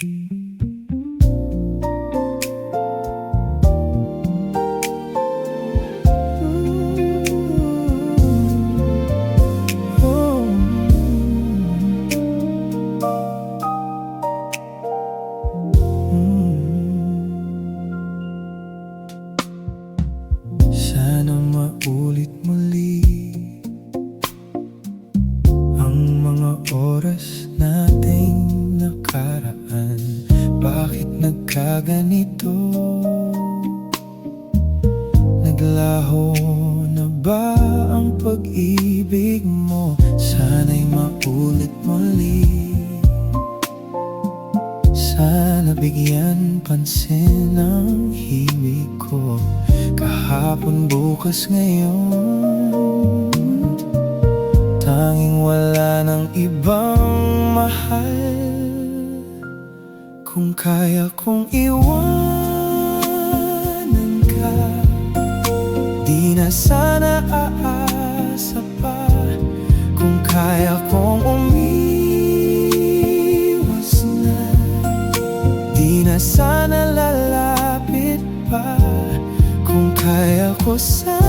Sana maulit muli ang mga oras nating nakaraan. Bakit nagkaganito? Naglaho na ba ang pag-ibig mo? Sana'y maulit muli. Sana bigyan pansin ang himig ko. Kahapon, bukas, ngayon, tanging wala ng ibang mahal. Kung kaya kong iwanan ka, di na sana aasa pa. Kung kaya kong umiwas na, di na sana lalapit pa. Kung kaya ko sana,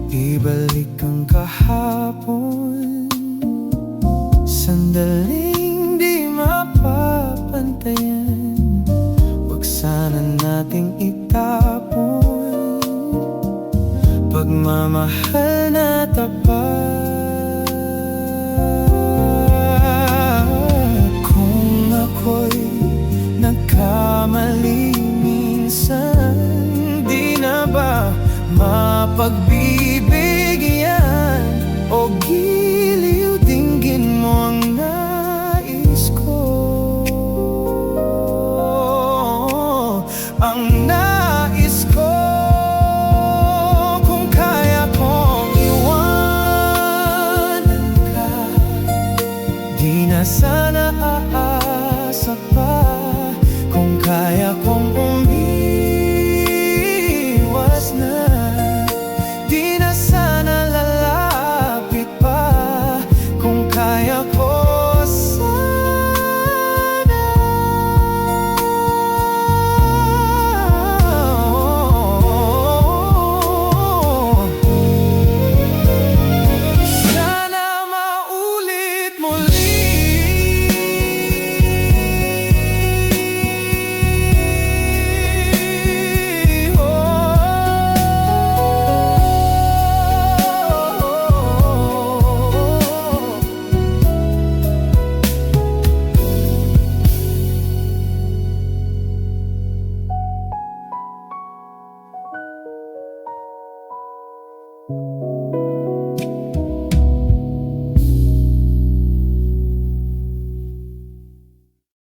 ibalik ang kahapon, sandaling di mapapantayan. Huwag sana nating itapon pagmamahal na tapat.